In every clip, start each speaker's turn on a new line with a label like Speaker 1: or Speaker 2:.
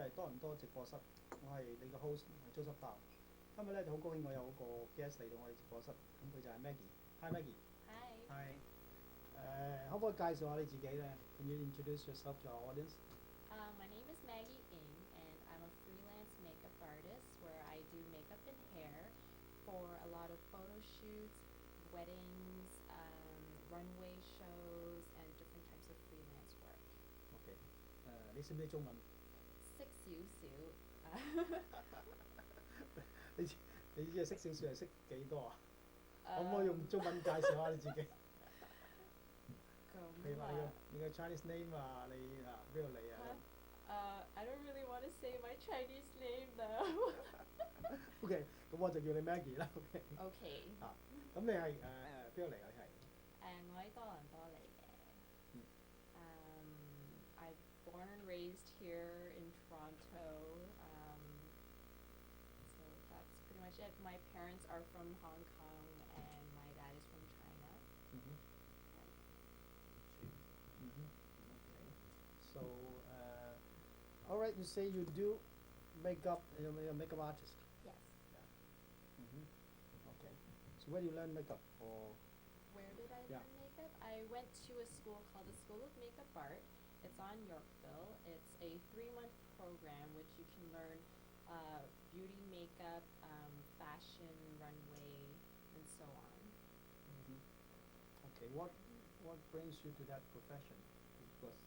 Speaker 1: 就係多倫多直播室，我係你個 host 係周濕達。今日咧就好高興，我有個 guest 嚟到我哋直播室，咁佢就係 Maggie。Hi Maggie。
Speaker 2: Hi。
Speaker 1: 可唔可以介紹下你自己咧 ？Can you introduce yourself to our audience?
Speaker 2: My name is maggieng, and I'm a freelance makeup artist where I do makeup and hair for a lot of photo shoots, weddings, runway shows, and different types of freelance work.
Speaker 1: OK。你識唔識中文？
Speaker 2: 識少少。
Speaker 1: 你只係識少少係識幾多啊？可唔可以用中文介紹下你自己？譬如話你個 Chinese name 啊，你邊度嚟啊
Speaker 2: ？I don't really want to say my Chinese name though.
Speaker 1: OK， 咁我就叫你 Maggie 啦。
Speaker 2: OK。
Speaker 1: 咁你係邊度嚟啊？你係？
Speaker 2: 我喺多倫多嚟嘅。I'm born and raised here in Toronto. So that's pretty much it. My parents are from Hong Kong and my dad is from China.
Speaker 1: Okay. So, all right, you say you do makeup, you're a makeup artist.
Speaker 2: Yes.
Speaker 1: Okay. So where do you learn makeup? Or
Speaker 2: where did I learn makeup? I went to a school called the School of Makeup Art. It's on Yorkville. It's a 3-month program which you can learn beauty makeup, fashion, runway, and so on.
Speaker 1: Okay. What brings you to that profession? Because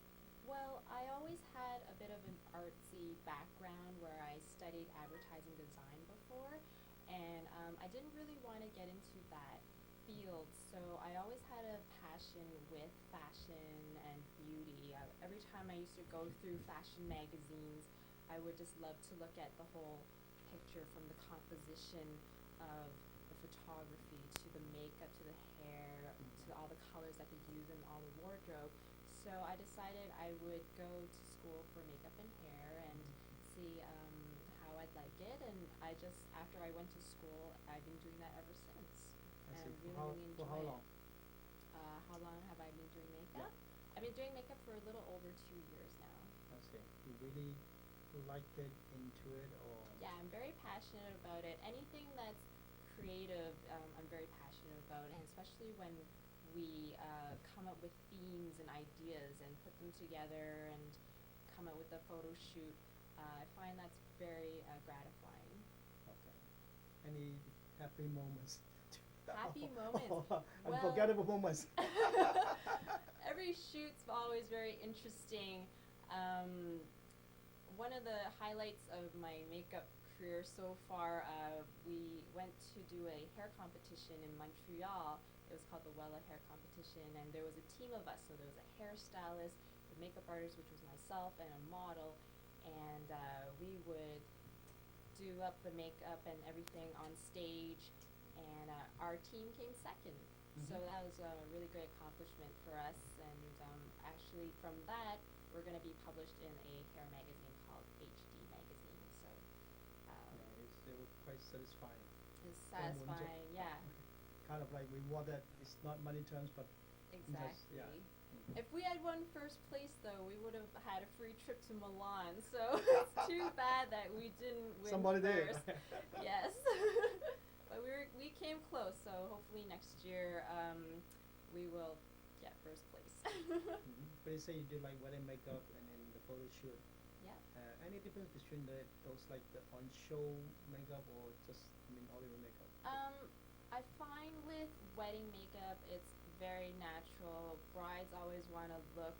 Speaker 2: well, I always had a bit of an artsy background where I studied advertising design before, and I didn't really want to get into that field, so I always had a passion with fashion and beauty. Every time I used to go through fashion magazines, I would just love to look at the whole picture, from the composition of the photography to the makeup to the hair to all the colors that they use in all the wardrobe. So I decided I would go to school for makeup and hair and see how I'd like it, and after I went to school, I've been doing that ever since. And really
Speaker 1: for how long?
Speaker 2: How long have I been doing makeup? I've been doing makeup for a little over 2 years now.
Speaker 1: I see. You really liked it, into it, or?
Speaker 2: Yeah, I'm very passionate about it. Anything that's creative, I'm very passionate about, and especially when we come up with themes and ideas and put them together and come up with a photo shoot. I find that's very gratifying.
Speaker 1: Okay. Any happy moments?
Speaker 2: Happy moments?
Speaker 1: Unforgettable moments.
Speaker 2: Every shoot's always very interesting. One of the highlights of my makeup career so far, we went to do a hair competition in Montreal. It was called the Wella Hair Competition, and there was a team of us. So there was a hairstylist, the makeup artist, which was myself, and a model, and we would do up the makeup and everything on stage, and our team came second. So that was a really great accomplishment for us, and actually from that, we're going to be published in a hair magazine called HD Magazine. So
Speaker 1: it was quite satisfying.
Speaker 2: It's satisfying, yeah.
Speaker 1: Kind of like rewarded. It's not money terms, but
Speaker 2: exactly.
Speaker 1: Yeah.
Speaker 2: If we had won first place, though, we would have had a free trip to Milan. So it's too bad that we didn't win
Speaker 1: Somebody
Speaker 2: first.
Speaker 1: did.
Speaker 2: Yes. But we came close. So hopefully next year we will get first place.
Speaker 1: But you say you did like wedding makeup and then the photo shoot.
Speaker 2: Yeah.
Speaker 1: Any difference between those like the on-show makeup or just Hollywood makeup?
Speaker 2: I find with wedding makeup, it's very natural. Brides always want to look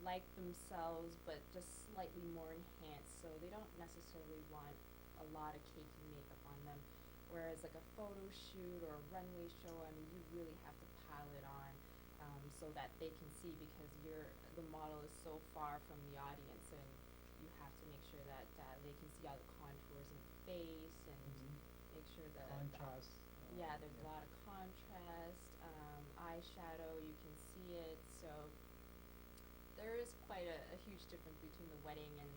Speaker 2: like themselves, but just slightly more enhanced. So they don't necessarily want a lot of cakey makeup on them. Whereas like a photo shoot or a runway show, I mean, you really have to pile it on so that they can see, because the model is so far from the audience, and you have to make sure that they can see all the contours in the face and make sure that
Speaker 1: contrast.
Speaker 2: There's a lot of contrast, eyeshadow, you can see it. So there is quite a huge difference between the wedding and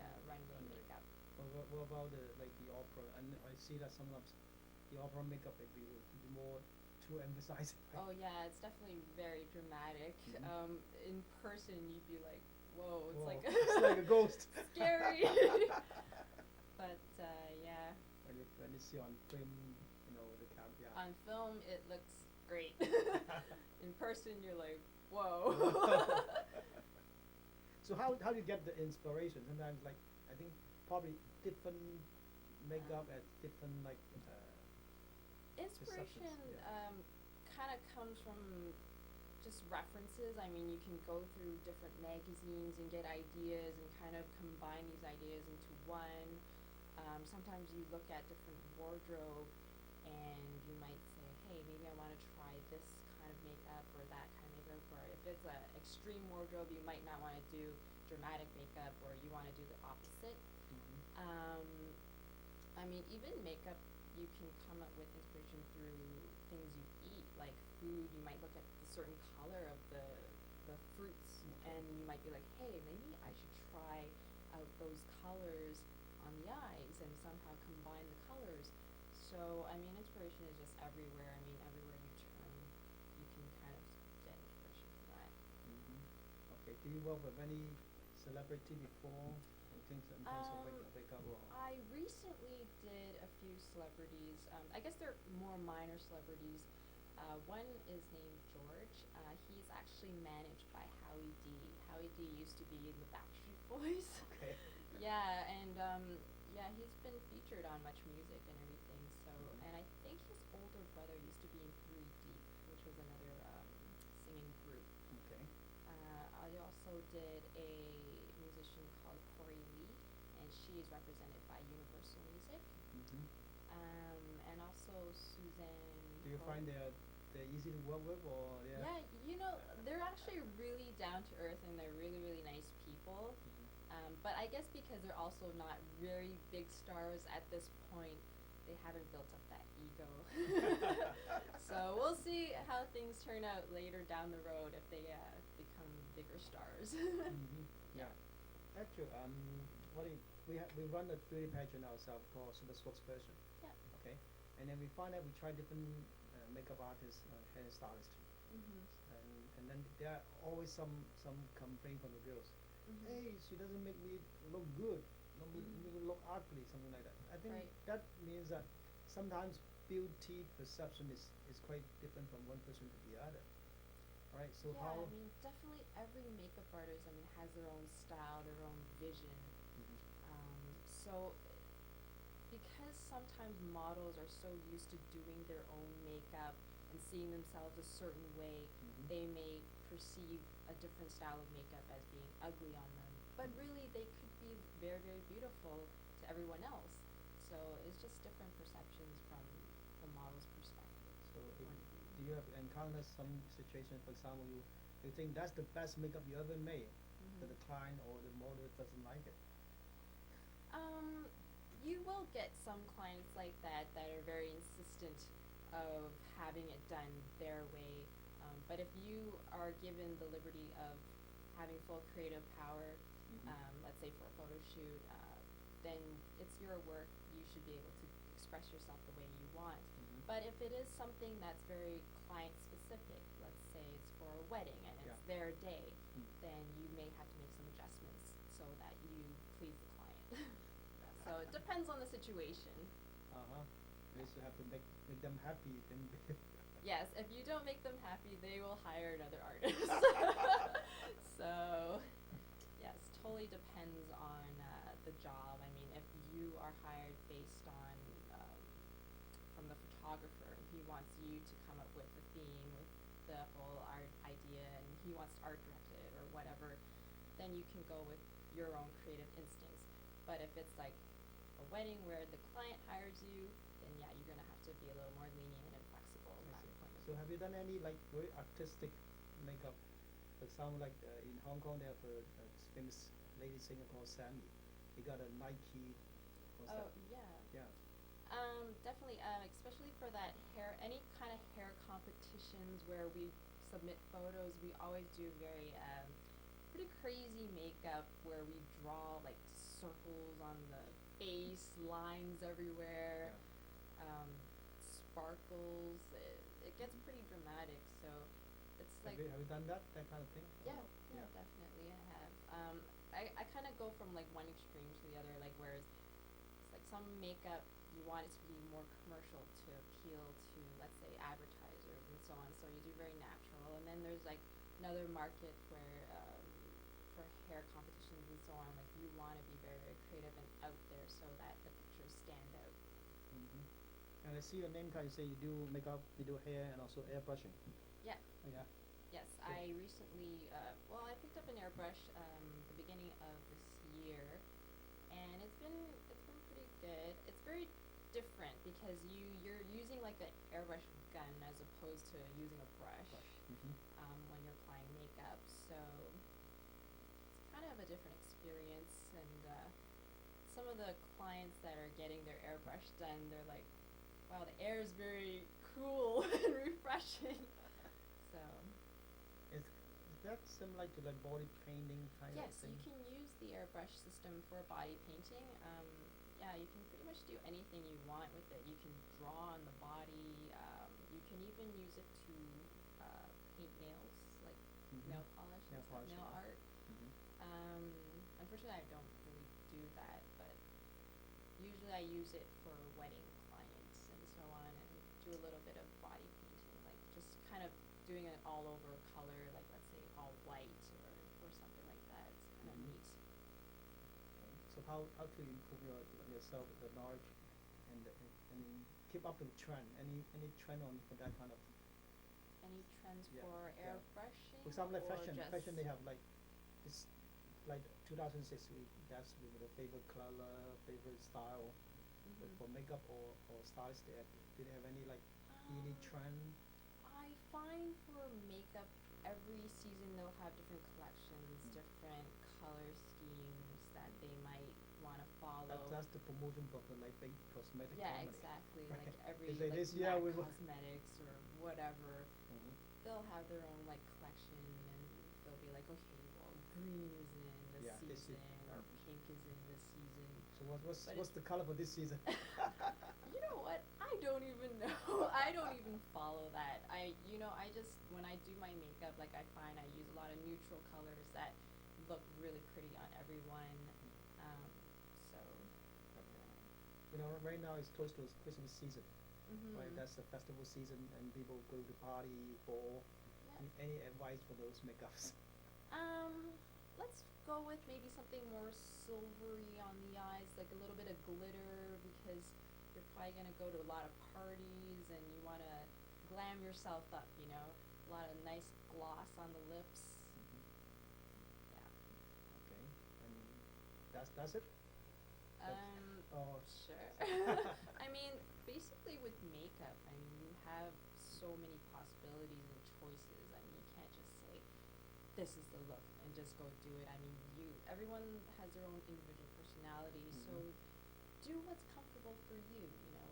Speaker 2: the runway makeup.
Speaker 1: What about the opera? And I see that sometimes the opera makeup would be more too emphasizing.
Speaker 2: Oh yeah, it's definitely very dramatic. In person, you'd be like, whoa, it's
Speaker 1: Whoa,
Speaker 2: like
Speaker 1: it's like a ghost.
Speaker 2: scary. But yeah,
Speaker 1: When you see on film, the camp, yeah.
Speaker 2: on film it looks great. In person, you're like, whoa.
Speaker 1: So how do you get the inspiration? Sometimes I think probably different makeup at different
Speaker 2: Inspiration
Speaker 1: perceptions, yeah.
Speaker 2: kind of comes from just references. I mean, you can go through different magazines and get ideas and kind of combine these ideas into one. Sometimes you look at different wardrobe and you might say, hey, maybe I want to try this kind of makeup or that kind of makeup. Or if it's an extreme wardrobe, you might not want to do dramatic makeup, or you want to do the opposite. I mean, even makeup, you can come up with inspiration through things you eat, like food. You might look at the certain color of the fruits, and you might be like, hey, maybe I should try out those colors on the eyes and somehow combine the colors. So, I mean, inspiration is just everywhere. I mean, everywhere you turn, you can kind of get inspiration from that.
Speaker 1: Okay. Do you work with any celebrity before? In terms of makeup or?
Speaker 2: I recently did a few celebrities. I guess they're more minor celebrities. One is named George. He's actually managed by Howie D. Howie D used to be in the Backstreet Boys.
Speaker 1: Okay.
Speaker 2: Yeah, and yeah, he's been featured on Much Music and everything. So, and I think his older brother used to be in 3 Deep, which was another singing group.
Speaker 1: Okay.
Speaker 2: I also did a musician called Corey Lee, and she is represented by Universal Music. And also Suzanne.
Speaker 1: Do you find they're easy to work with, or
Speaker 2: Yeah, they're actually really down to earth and they're really, really nice people. But I guess because they're also not very big stars at this point, they haven't built up that ego. So we'll see how things turn out later down the road if they become bigger stars.
Speaker 1: Yeah. Actually, we run a beauty pageant ourselves called Super Spokesperson.
Speaker 2: Yeah.
Speaker 1: Okay. And then we find out we try different makeup artists, hairstylists. And then there are always some complaint from the girls. Hey, she doesn't make me look good, make me look ugly, something like that. I think that means that sometimes beauty perception is quite different from one person to the other. Right? So
Speaker 2: yeah,
Speaker 1: how?
Speaker 2: I mean, definitely every makeup artist, I mean, has their own style, their own vision. So because sometimes models are so used to doing their own makeup and seeing themselves a certain way, they may perceive a different style of makeup as being ugly on them. But really, they could be very, very beautiful to everyone else. So it's just different perceptions from the model's perspective.
Speaker 1: So do you have encountered some situation, for example, you think that's the best makeup you ever made, but the client or the model doesn't like it?
Speaker 2: You will get some clients like that are very insistent of having it done their way. But if you are given the liberty of having full creative power, let's say for a photo shoot, then it's your work. You should be able to express yourself the way you want. But if it is something that's very client specific, let's say it's for a wedding and it's their day, then you may have to make some adjustments so that you please the client. So it depends on the situation.
Speaker 1: At least you have to make them happy. Then
Speaker 2: Yes, if you don't make them happy, they will hire another artist. So, yes, totally depends on the job. I mean, if you are hired based on from the photographer, he wants you to come up with the theme, with the whole art idea, and he wants to art direct it or whatever, then you can go with your own creative instincts. But if it's like a wedding where the client hires you, then yeah, you're gonna have to be a little more lenient and flexible in that point of
Speaker 1: So
Speaker 2: view.
Speaker 1: have you done any very artistic makeup? For example, in Hong Kong, they have a famous lady singer called Sammy. He got a Nike.
Speaker 2: Oh yeah.
Speaker 1: Yeah.
Speaker 2: Definitely. Especially for that hair, any kind of hair competitions where we submit photos, we always do very pretty crazy makeup where we draw like circles on the face, lines everywhere, sparkles. It gets pretty dramatic. So the It's like
Speaker 1: Have you done that kind of thing?
Speaker 2: yeah,
Speaker 1: Yeah.
Speaker 2: definitely I have. I kind of go from like one extreme to the other, like whereas it's like some makeup you want it to be more commercial to appeal to, let's say, advertisers and so on. So you do very natural, and then there's like another market where for hair competitions and so on, like you want to be very very creative and out there so that the pictures stand out.
Speaker 1: Hmm. And I see your name tag. You say you do makeup, you do hair, and also airbrushing.
Speaker 2: Yeah.
Speaker 1: Yeah.
Speaker 2: Yes, I recently, I picked up an airbrush the beginning of this year, and it's been pretty good. It's very different because you're using like an airbrush gun as opposed to using a brush
Speaker 1: Mm-hmm.
Speaker 2: when you're applying makeup. So it's kind of a different experience, and some of the clients that are getting their airbrush done, they're like, "Wow, the air is very cool and refreshing." So.
Speaker 1: Is that similar to like body painting kind of
Speaker 2: Yes,
Speaker 1: thing?
Speaker 2: you can use the airbrush system for body painting. Yeah, you can pretty much do anything you want with it. You can draw on the body. You can even use it to paint nails, like
Speaker 1: Mhm.
Speaker 2: nail polish and
Speaker 1: Nail
Speaker 2: stuff,
Speaker 1: polish,
Speaker 2: nail
Speaker 1: yeah.
Speaker 2: art.
Speaker 1: Mhm.
Speaker 2: Unfortunately, I don't really do that, but usually I use it for wedding clients and so on, and do a little bit of body painting, like just kind of doing an all over color, like let's say all white or something like that. It's kind of
Speaker 1: Mhm.
Speaker 2: neat.
Speaker 1: Okay. So how to improve yourself with the knowledge and keep up with the trend? Any trend on for that kind of?
Speaker 2: Any trends
Speaker 1: Yeah,
Speaker 2: for
Speaker 1: yeah.
Speaker 2: airbrushing?
Speaker 1: For example, like
Speaker 2: or
Speaker 1: fashion.
Speaker 2: just
Speaker 1: Fashion they have like this like 2006 that's with the favorite color, favorite style. But
Speaker 2: Mhm.
Speaker 1: for makeup or styles, do they have any like any
Speaker 2: Um,
Speaker 1: trend?
Speaker 2: I find for makeup, every season they'll have different collections,
Speaker 1: Mm.
Speaker 2: different color schemes that they might want to follow.
Speaker 1: That's the promotion of the like big cosmetic
Speaker 2: Yeah,
Speaker 1: company.
Speaker 2: exactly.
Speaker 1: Right.
Speaker 2: Like every
Speaker 1: They say
Speaker 2: like
Speaker 1: this year
Speaker 2: MAC
Speaker 1: we will.
Speaker 2: Cosmetics or whatever,
Speaker 1: Mhm.
Speaker 2: they'll have their own like collection, and they'll be like, okay, well, green is in this
Speaker 1: Yeah, this
Speaker 2: season,
Speaker 1: year.
Speaker 2: or
Speaker 1: Mhm.
Speaker 2: pink is in this season.
Speaker 1: So
Speaker 2: But
Speaker 1: what's the color for this season?
Speaker 2: You know what? I don't even know. I don't even follow that. I just when I do my makeup, like I find I use a lot of neutral colors that look really pretty on everyone. So
Speaker 1: Okay. You know, right now it's close to Christmas season, right?
Speaker 2: Mhm.
Speaker 1: That's the festival season, and people go to party, ball.
Speaker 2: Yeah.
Speaker 1: Any advice for those makeups?
Speaker 2: Let's go with maybe something more silvery on the eyes, like a little bit of glitter, because you're probably gonna go to a lot of parties and you wanna glam yourself up, you know. A lot of nice gloss on the lips.
Speaker 1: Mhm.
Speaker 2: Yeah.
Speaker 1: Okay. And that's it. Oh.
Speaker 2: Sure. I mean, basically with makeup, I mean, you have so many possibilities and choices. I mean, you can't just say, this is the look and just go do it. I mean, everyone has their own individual personality, so
Speaker 1: Mhm.
Speaker 2: do what's comfortable for you, you know.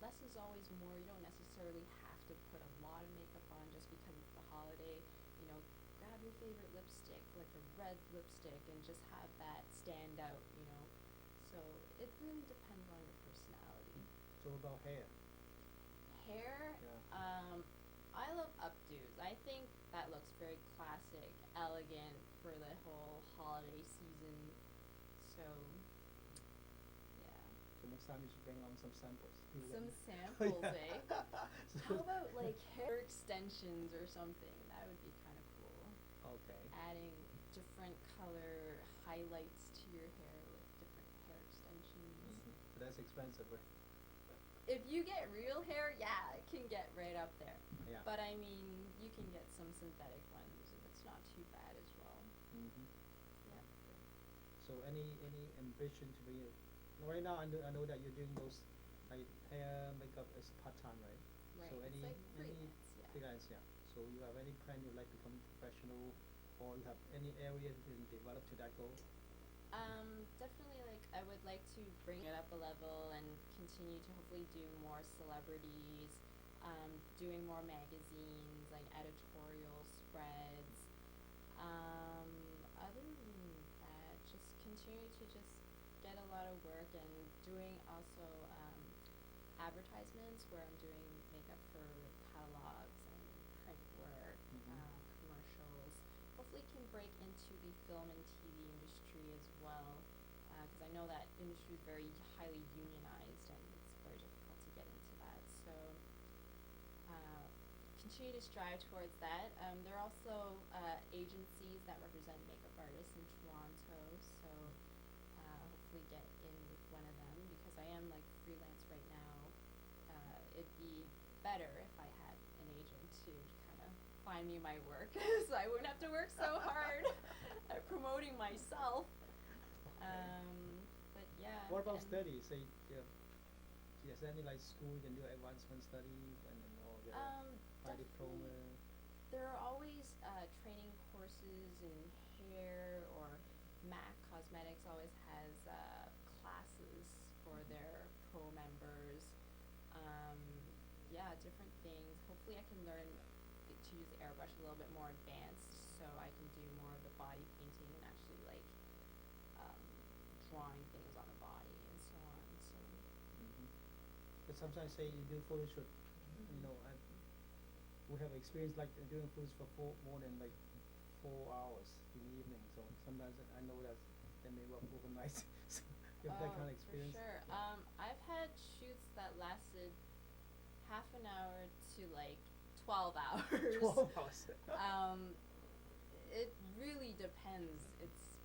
Speaker 2: Less is always more. You don't necessarily have to put a lot of makeup on just because it's the holiday. You know, grab your favorite lipstick, like a red lipstick, and just have that stand out, you know. So it really depends on your personality.
Speaker 1: So about hair.
Speaker 2: Hair,
Speaker 1: Yeah.
Speaker 2: I love updos. I think that looks very classic, elegant for the whole holiday season. So, yeah.
Speaker 1: So next time you should bring on some samples.
Speaker 2: Some samples, eh? How
Speaker 1: So-
Speaker 2: about like hair extensions or something? That would be kind of cool.
Speaker 1: Okay.
Speaker 2: Adding different color highlights to your hair with different hair extensions.
Speaker 1: Mhm. But that's expensive, right?
Speaker 2: If you get real hair, yeah, it can get right up there.
Speaker 1: Yeah.
Speaker 2: But I mean, you can get some synthetic ones, and it's not too bad as well.
Speaker 1: Mhm.
Speaker 2: Yeah.
Speaker 1: So any ambition to be right now? I know that you're doing those like hair makeup as part time, right?
Speaker 2: Right.
Speaker 1: So
Speaker 2: It's
Speaker 1: any
Speaker 2: like freelance, yeah.
Speaker 1: freelance, yeah. So you have any plan you like become professional, or you have any area you can develop to that goal?
Speaker 2: Definitely like I would like to bring it up a level and continue to hopefully do more celebrities, doing more magazines, like editorial spreads. Other than that, just continue to just get a lot of work and doing also advertisements where I'm doing makeup for catalogs and print commercials. Hopefully can break into the film and TV industry as well, because I know that industry is very highly unionized and it's very difficult to get into that. So continue to strive towards that. There are also agencies that represent makeup artists in Toronto, so hopefully get in with one of them because I am like freelance right now. It'd be better if I had an agent to kind of find me my work, so I wouldn't have to work so hard at promoting myself. But yeah.
Speaker 1: What about studies? Say, is there any like school you can do advancement studies and then all the high diploma?
Speaker 2: There are always training courses in hair, or MAC Cosmetics always has classes for their pro members. Yeah, different things. Hopefully I can learn to use the airbrush a little bit more advanced so I can do more of the body painting and actually like drawing things on the body and so on. So
Speaker 1: But sometimes say you do photo shoot, you know, we have experience like doing photos for more than like 4 hours in the evening. So sometimes I know that they may work overnight. So you have that kind of experience.
Speaker 2: For sure.
Speaker 1: Yeah.
Speaker 2: I've had shoots that lasted half an hour to like 12 hours.
Speaker 1: 12 hours.
Speaker 2: It really depends. It's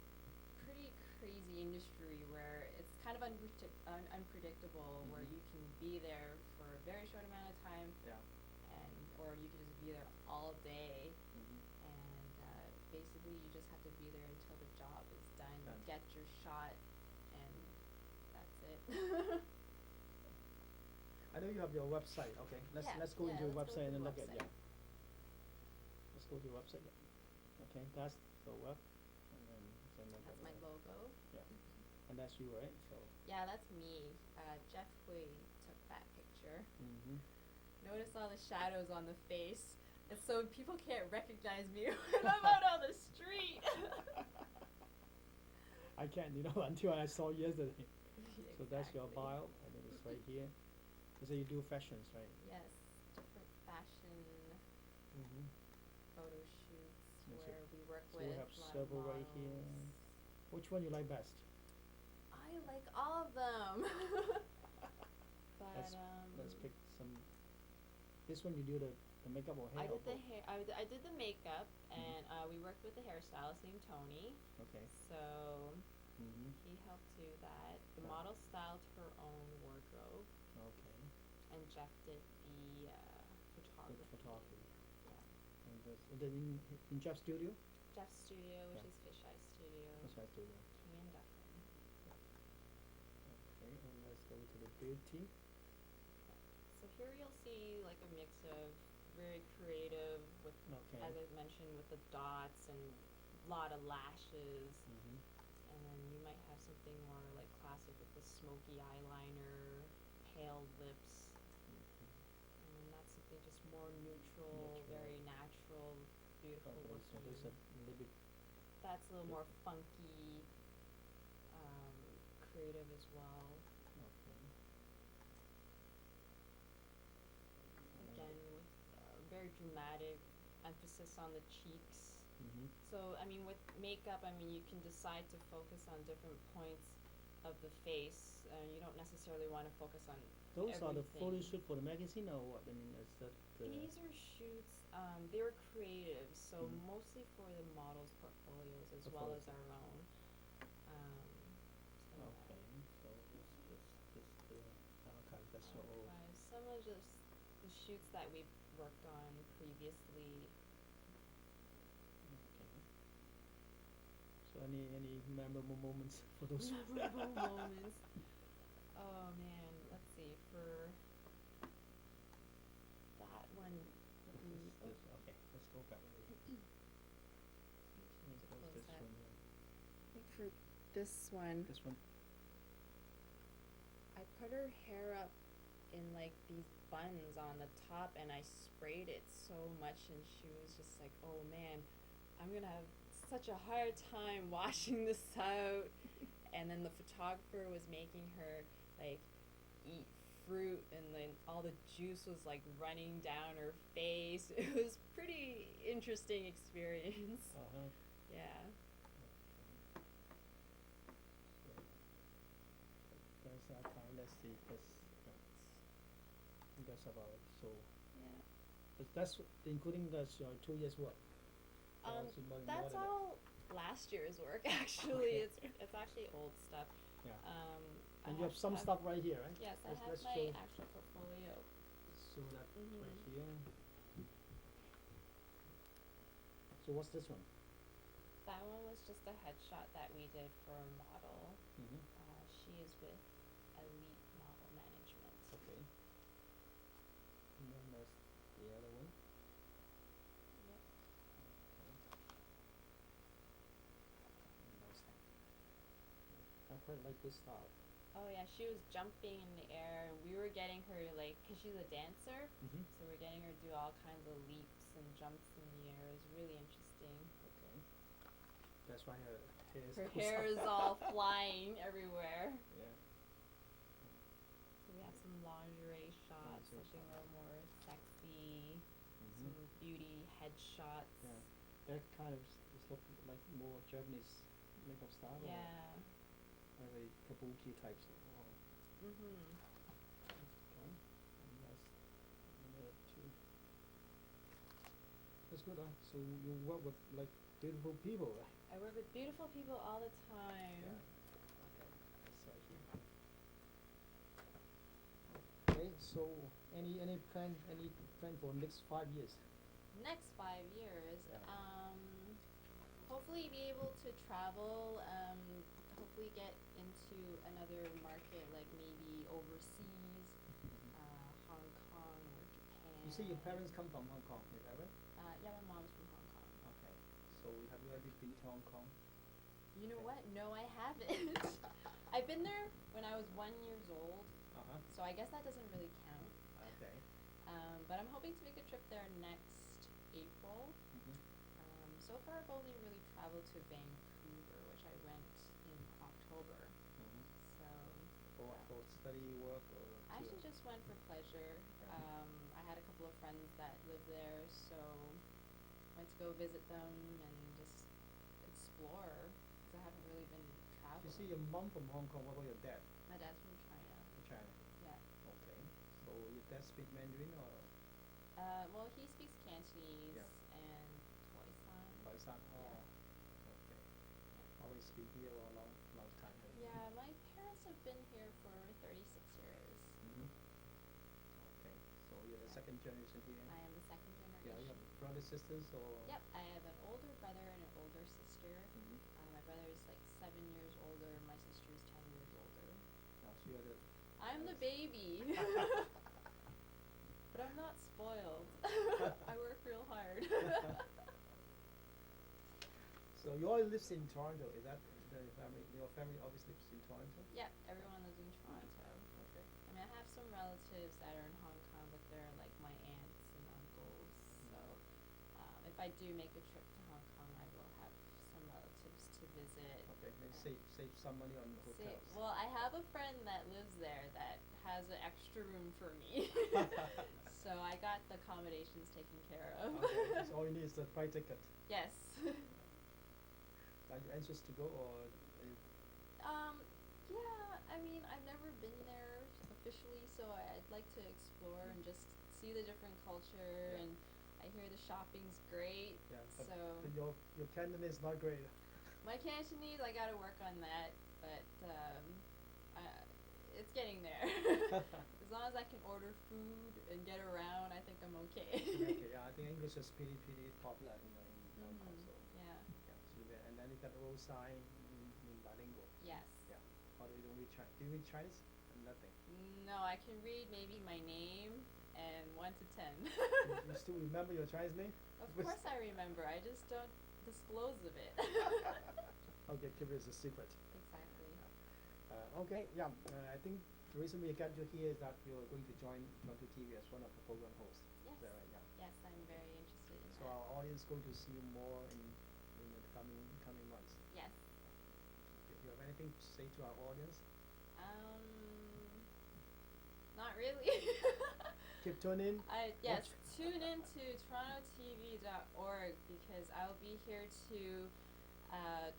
Speaker 2: pretty crazy industry where it's kind of unpredictable, where you can be there for a very short amount of time,
Speaker 1: Yeah.
Speaker 2: or you can just be there all day, and basically you just have to be there until the job is done, get your shot, and that's it.
Speaker 1: I know you have your website. Okay, let's go into your website and then look at Let's go to your website. Okay, that's the web, and then
Speaker 2: That's my logo.
Speaker 1: Yeah, and that's you, right? So.
Speaker 2: Yeah, that's me. Jeff Hui took that picture. Notice all the shadows on the face. It's so people can't recognize me when I'm out on the street.
Speaker 1: I can't, until I saw yesterday.
Speaker 2: Exactly.
Speaker 1: So that's your bio, and then it's right here. So you do fashions, right?
Speaker 2: Yes, different fashion photo shoots where we work
Speaker 1: so
Speaker 2: with
Speaker 1: you have
Speaker 2: a lot
Speaker 1: several
Speaker 2: of
Speaker 1: right here.
Speaker 2: models.
Speaker 1: Which one you like best?
Speaker 2: I like all of them. But
Speaker 1: Let's pick some. This one you do the makeup or hair?
Speaker 2: I did the hair. I did the makeup, and we worked with the hairstylist named Tony.
Speaker 1: Okay.
Speaker 2: So he helped do that. The model styled her own wardrobe.
Speaker 1: Okay.
Speaker 2: And Jeff did the photography.
Speaker 1: Photography.
Speaker 2: Yeah.
Speaker 1: And then in Jeff's studio?
Speaker 2: Jeff's studio, which is Fisheye Studio.
Speaker 1: Fisheye Studio.
Speaker 2: King and Dufferin.
Speaker 1: Okay, and let's go to the beauty.
Speaker 2: So here you'll see like a mix of very creative with, as I mentioned, with the dots and a lot of lashes. And then you might have something more like classic with the smoky eyeliner, pale lips. And then that's something just more neutral, very natural, beautiful looking.
Speaker 1: So there's a little bit.
Speaker 2: That's a little more funky, creative as well.
Speaker 1: Okay.
Speaker 2: Again, with very dramatic emphasis on the cheeks. So, I mean, with makeup, I mean, you can decide to focus on different points of the face, and you don't necessarily want to focus on
Speaker 1: Those
Speaker 2: everything.
Speaker 1: are the photo shoot for the magazine or what? I mean, is that
Speaker 2: These are shoots, they were creative, so mostly for the models' portfolios as well as our own.
Speaker 1: Okay, so that's your old.
Speaker 2: Some of just the shoots that we've worked on previously.
Speaker 1: Okay. So any memorable moments for those?
Speaker 2: Memorable moments. Oh man, let's see, for that one.
Speaker 1: Okay, let's go back. This one.
Speaker 2: I think for this one, I put her hair up in like these buns on the top, and I sprayed it so much, and she was just like, oh man, I'm gonna have such a hard time washing this out. And then the photographer was making her like eat fruit, and then all the juice was like running down her face. It was pretty interesting experience. Yeah.
Speaker 1: That's our time. Let's see. That's about it. So.
Speaker 2: Yeah.
Speaker 1: But that's including the 2 years work.
Speaker 2: That's all last year's work actually. It's actually old stuff.
Speaker 1: Yeah. And you have some stuff right here, right?
Speaker 2: Yes, I have my actual portfolio.
Speaker 1: So that right here. So what's this one?
Speaker 2: That one was just a headshot that we did for a model. She is with Elite Model Management.
Speaker 1: Okay. And then there's the other one.
Speaker 2: Yep.
Speaker 1: I quite like this style.
Speaker 2: Oh yeah, she was jumping in the air, and we were getting her like, cause she's a dancer, so we're getting her to do all kinds of leaps and jumps in the air. It was really interesting.
Speaker 1: Okay. That's why her
Speaker 2: hair is all flying everywhere.
Speaker 1: Yeah.
Speaker 2: So we have some lingerie shots, something a little more sexy, some beauty headshots.
Speaker 1: Yeah. That kind of is look like more Japanese makeup style.
Speaker 2: Yeah.
Speaker 1: Or the kabuki types. Okay. And that's another two. That's good, huh? So you work with like beautiful people, right?
Speaker 2: I work with beautiful people all the time.
Speaker 1: Yeah. Okay. That's right here. Okay. So any plan for next 5 years?
Speaker 2: Next 5 years,
Speaker 1: Yeah.
Speaker 2: Hopefully be able to travel. Hopefully get into another market, like maybe overseas, Hong Kong or Japan.
Speaker 1: You say your parents come from Hong Kong, is that right?
Speaker 2: Yeah, my mom's from Hong Kong.
Speaker 1: Okay. So have you ever been to Hong Kong?
Speaker 2: You know what? No, I haven't. I've been there when I was 1 year old, so I guess that doesn't really count.
Speaker 1: Okay.
Speaker 2: But I'm hoping to make a trip there next April. So far I've only really traveled to Vancouver, which I went in October. So
Speaker 1: For study, work, or
Speaker 2: I actually just went for pleasure. I had a couple of friends that live there, so went to go visit them and just explore, because I haven't really been traveling.
Speaker 1: You see your mom from Hong Kong, what about your dad?
Speaker 2: My dad's from China.
Speaker 1: From China.
Speaker 2: Yeah.
Speaker 1: Okay. So your dad speak Mandarin or?
Speaker 2: Well, he speaks Cantonese and Toisan.
Speaker 1: Toisan. Oh.
Speaker 2: Yeah.
Speaker 1: Okay. Always been here for a long time. Right?
Speaker 2: Yeah, my parents have been here for 36 years.
Speaker 1: Okay. So you're the second generation here?
Speaker 2: I am the second generation.
Speaker 1: Yeah, you have brothers, sisters, or?
Speaker 2: Yep, I have an older brother and an older sister. My brother is like 7 years older, my sister is 10 years older.
Speaker 1: Oh, so you're the
Speaker 2: I'm the baby. But I'm not spoiled. I work real hard.
Speaker 1: So you all lives in Toronto, is that the family? Your family obviously lives in Toronto?
Speaker 2: Yeah, everyone lives in Toronto.
Speaker 1: Okay.
Speaker 2: I mean, I have some relatives that are in Hong Kong, but they're like my aunts and uncles. So if I do make a trip to Hong Kong, I will have some relatives to visit.
Speaker 1: Okay, then save some money on hotels.
Speaker 2: Well, I have a friend that lives there that has an extra room for me. So I got the accommodations taken care of.
Speaker 1: Okay, so all you need is the flight ticket.
Speaker 2: Yes.
Speaker 1: Are you anxious to go, or?
Speaker 2: Yeah, I mean, I've never been there officially, so I'd like to explore and just see the different culture, and I hear the shopping's great.
Speaker 1: Yeah, but
Speaker 2: so
Speaker 1: your Cantonese is not great.
Speaker 2: my Cantonese, I gotta work on that, but it's getting there. As long as I can order food and get around, I think I'm okay.
Speaker 1: Okay, yeah, I think English is pretty popular in Hong Kong, so.
Speaker 2: Yeah.
Speaker 1: And then you got the road sign in bilingual.
Speaker 2: Yes.
Speaker 1: Yeah. Although you don't read Chinese. Do you read Chinese? Nothing.
Speaker 2: No, I can read maybe my name and 1 to 10.
Speaker 1: You still remember your Chinese name?
Speaker 2: Of course I remember. I just don't disclose of it.
Speaker 1: Okay, keep it as a secret.
Speaker 2: Exactly.
Speaker 1: Okay, yeah. I think the reason we got you here is that you're going to join TorontoTV as one of the program hosts.
Speaker 2: Yes.
Speaker 1: Is that right? Yeah.
Speaker 2: Yes, I'm very interested in
Speaker 1: So
Speaker 2: that.
Speaker 1: our audience going to see you more in the coming months.
Speaker 2: Yes.
Speaker 1: Do you have anything to say to our audience?
Speaker 2: Not
Speaker 1: keep tuning.
Speaker 2: Yes, tune in to TorontoTV.org because I'll be here to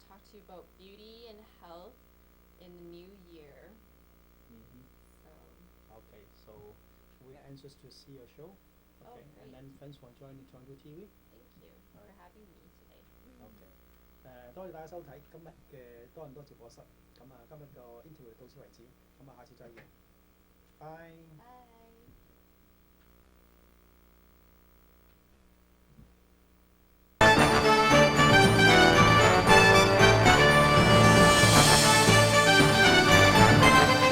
Speaker 2: talk to you about beauty and health in the new year.
Speaker 1: Mm-hmm.
Speaker 2: So.
Speaker 1: Okay, so we're anxious to see your show.
Speaker 2: Oh,
Speaker 1: Okay, and
Speaker 2: great.
Speaker 1: then thanks for joining Toronto TV.
Speaker 2: Thank you for having me today.
Speaker 1: OK，多謝大家收睇今日嘅多倫多直播室。咁啊，今日個 interview 到此為止，咁啊，下次再見。拜。
Speaker 2: Bye.